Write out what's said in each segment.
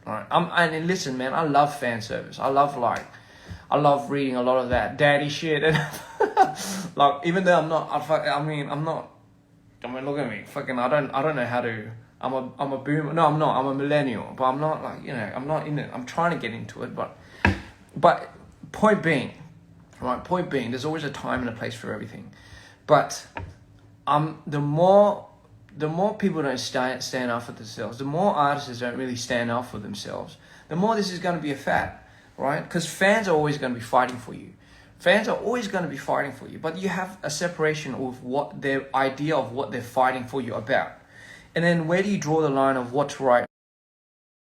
All right. And listen, man, I love fan service. I love reading a lot of that daddy shit. And like, even though I'm not, look at me, fucking, I don't know how to, I'm a boomer. No, I'm not. I'm a millennial, but I'm not like, I'm not in it. I'm trying to get into it, but point being, there's always a time and a place for everything. But the more people don't stand up for themselves, the more artists don't really stand up for themselves, the more this is going to be a fad, right? Because fans are always going to be fighting for you. Fans are always going to be fighting for you, but you have a separation of what their idea of what they're fighting for you about. And then where do you draw the line of what's right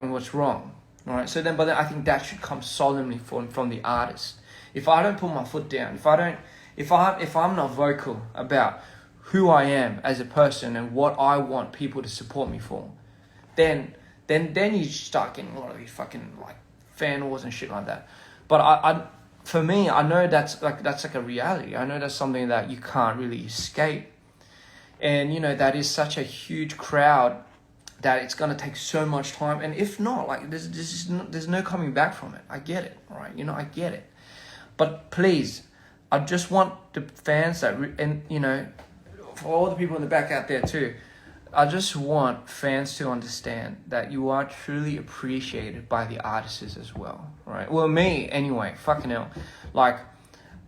and what's wrong? All right. But then I think that should come solemnly from the artist. If I don't put my foot down, if I'm not vocal about who I am as a person and what I want people to support me for, then you start getting a lot of these fucking like fan wars and shit like that. But for me, I know that's like a reality. I know that's something that you can't really escape. And that is such a huge crowd that it's gonna take so much time. And if not, like there's no coming back from it. I get it, right? I get it. But please, I just want the fans for all the people in the back out there too, I just want fans to understand that you are truly appreciated by the artists as well, right? Well, me anyway, fucking hell. Like,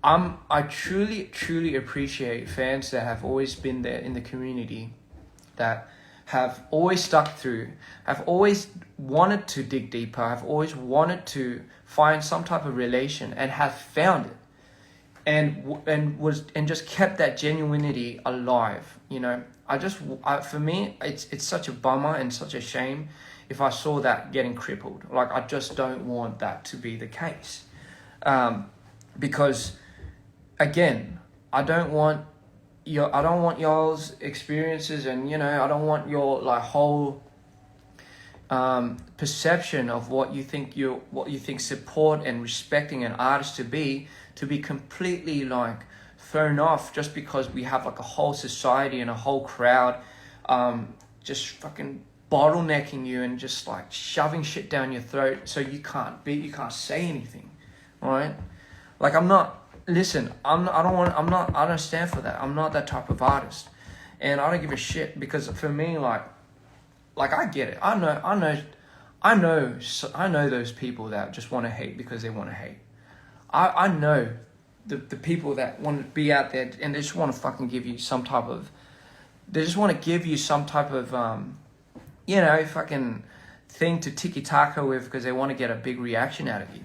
I truly appreciate fans that have always been there in the community, that have always stuck through, have always wanted to dig deeper, have always wanted to find some type of relation and have found it. And just kept that genuinity alive. For me, it's such a bummer and such a shame if I saw that getting crippled. Like, I just don't want that to be the case, because again, I don't want y'all's experiences, and I don't want your like whole perception of what you think support and respecting an artist to be completely like thrown off just because we have like a whole society and a whole crowd just fucking bottlenecking you and just like shoving shit down your throat so you can't say anything, right? Like, I don't stand for that. I'm not that type of artist, and I don't give a shit, because for me, like I get it. I know those people that just want to hate because they want to hate. I know the people that want to be out there and they just want to fucking give you some type of, fucking thing to tiki-taka with because they want to get a big reaction out of you.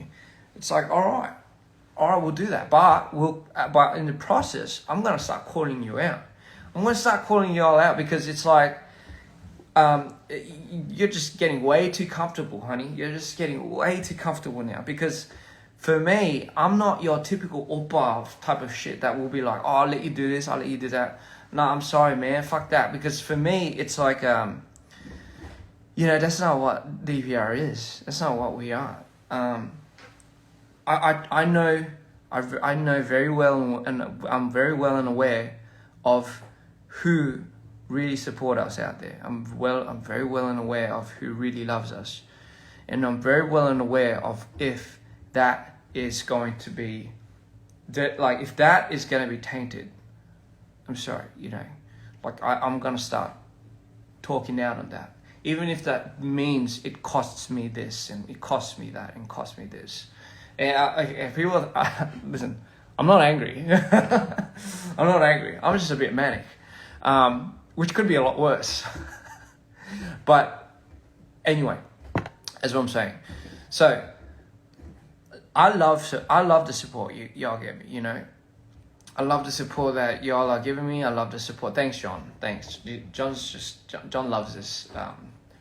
It's like, all right, we'll do that. But in the process, I'm going to start calling you out. I'm going to start calling you all out, because it's like, you're just getting way too comfortable, honey. You're just getting way too comfortable now, because for me, I'm not your typical oppa type of shit that will be like, oh, I'll let you do this, I'll let you do that. No, I'm sorry, man, fuck that. Because for me, it's like, that's not what DVR is. That's not what we are. I know very well, and I'm very well and aware of who really support us out there. I'm very well and aware of who really loves us, and I'm very well and aware of if that is going to be if that is going to be tainted. I'm sorry, I'm going to start talking out on that, even if that means it costs me this and it costs me that and costs me this. And if people listen, I'm not angry. I'm not angry. I'm just a bit manic, which could be a lot worse. But anyway, that's what I'm saying. So I love the support y'all give me. I love the support that y'all are giving me. I love the support. Thanks, John. Thanks. John loves this.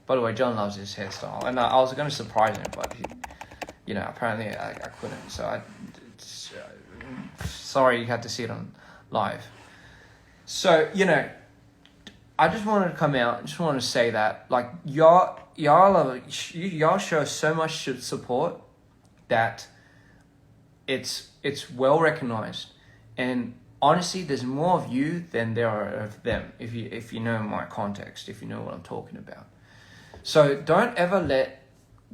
By the way, John loves his hairstyle, and I was going to surprise him, but he, apparently I couldn't. So sorry you had to see it on live. So I just wanted to come out. Just want to say that like y'all show so much support that it's well recognized. And honestly, there's more of you than there are of them, if you know my context, if you know what I'm talking about. So don't ever let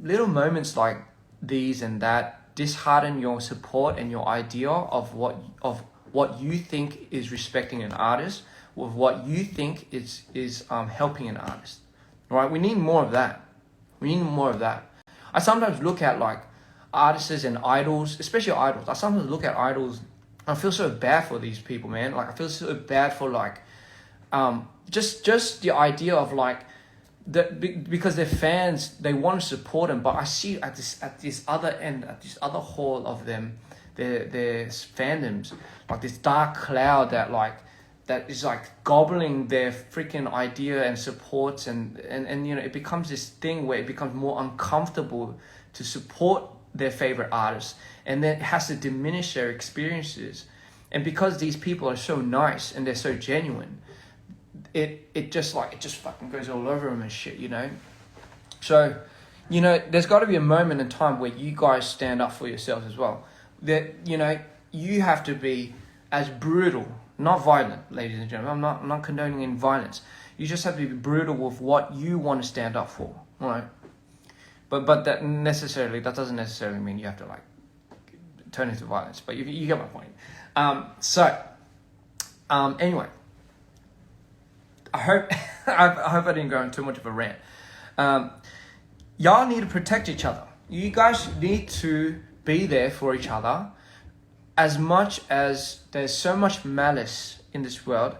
little moments like these and that dishearten your support and your idea of what you think is respecting an artist, with what you think is helping an artist, right? We need more of that. We need more of that. I sometimes look at like artists and idols, especially idols. I sometimes look at idols. I feel so bad for these people, man. Like I feel so bad for like, just the idea of like, because their fans, they want to support them, but I see at this other end, at this other hall of them, their fandoms, like this dark cloud that is like gobbling their freaking idea and supports, and you know, it becomes this thing where it becomes more uncomfortable to support their favorite artists, and then it has to diminish their experiences. And because these people are so nice and they're so genuine, it just fucking goes all over them and shit, you know. So, you know, there's got to be a moment in time where you guys stand up for yourselves as well. That, you know, you have to be as brutal, not violent, ladies and gentlemen. I'm not condoning any violence. You just have to be brutal with what you want to stand up for, right? But that doesn't necessarily mean you have to like turn into violence. But you get my point. Anyway, I hope I didn't go into too much of a rant. Y'all need to protect each other. You guys need to be there for each other. As much as there's so much malice in this world,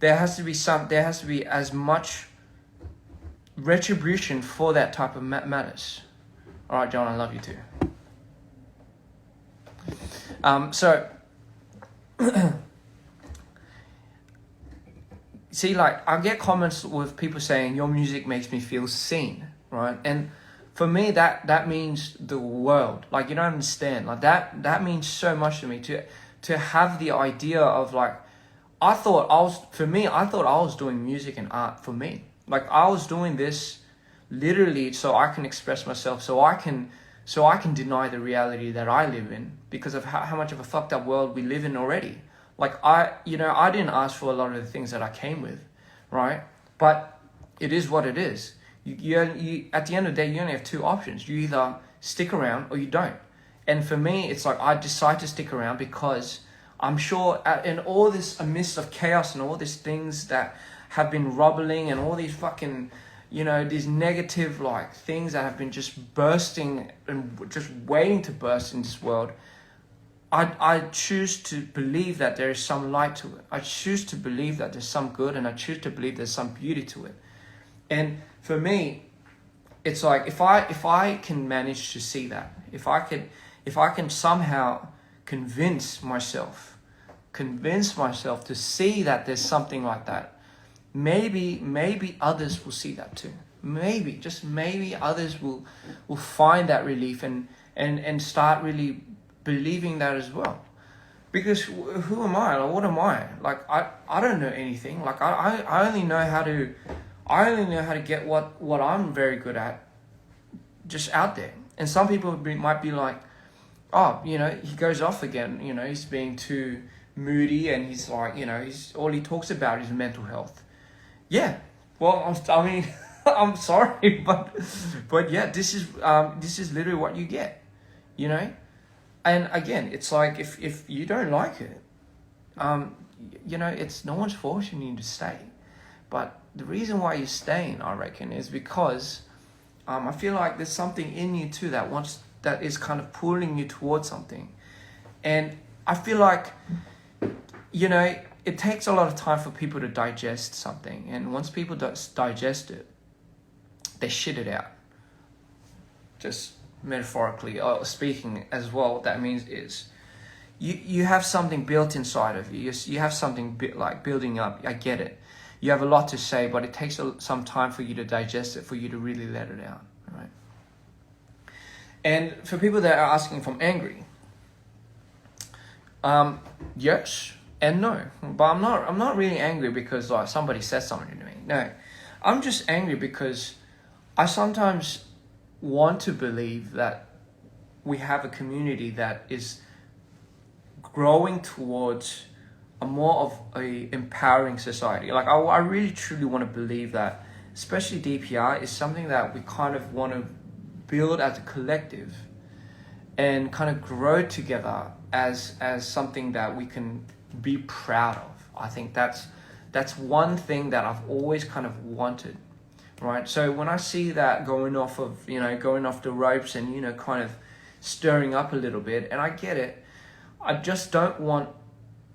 there has to be as much retribution for that type of malice. All right, John, I love you too. So see, like, I get comments with people saying your music makes me feel seen, right? And for me, that means the world. Like, you don't understand. Like, that means so much to me, to have the idea of like, I thought I was doing music and art for me. Like, I was doing this literally so I can express myself, so I can deny the reality that I live in, because of how much of a fucked up world we live in already. Like, I didn't ask for a lot of the things that I came with, right? But it is what it is. You at the end of the day, you only have two options. You either stick around or you don't. And for me, it's like I decide to stick around because I'm sure in all this amidst of chaos and all these things that have been rubbling and all these fucking, you know, these negative like things that have been just bursting and just waiting to burst in this world, I choose to believe that there is some light to it. I choose to believe that there's some good, and I choose to believe there's some beauty to it. And for me, it's like if I can manage to see that, if I can somehow convince myself to see that there's something like that, maybe others will see that too. Maybe, just maybe, others will find that relief and start really believing that as well. Because who am I? Like, what am I? Like, I don't know anything. Like, I only know how to get what I'm very good at just out there. And some people might be like, oh, you know, he goes off again, you know, he's being too moody, and he's like, you know, all he talks about is mental health. Yeah, well, I mean, I'm sorry, but yeah, this is literally what you get, you know. And again, it's like if you don't like it, you know, it's no one's forcing you to stay. But the reason why you're staying, I reckon, is because I feel like there's something in you too that is kind of pulling you towards something. And I feel like, you know, it takes a lot of time for people to digest something. And once people digest it, they shit it out. Just metaphorically speaking as well, what that means is you have something built inside of you. You have something like building up. I get it. You have a lot to say, but it takes some time for you to digest it, for you to really let it out, right? And for people that are asking if I'm angry, yes and no. But I'm not really angry because like somebody said something to me. No, I'm just angry because I sometimes want to believe that we have a community that is growing towards a more of a empowering society. Like I really truly want to believe that, especially DPR is something that we kind of want to build as a collective and kind of grow together as something that we can be proud of. I think that's one thing that I've always kind of wanted, right? So when I see that going off the ropes and, kind of stirring up a little bit, and I get it, I just don't want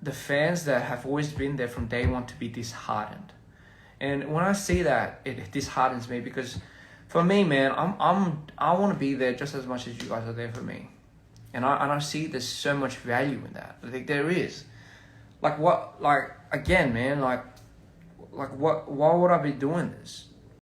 the fans that have always been there from day one to be disheartened. And when I see that, it disheartens me, because for me, man, I want to be there just as much as you guys are there for me. And I see there's so much value in that. I think there is. Again, man, why would I be doing this?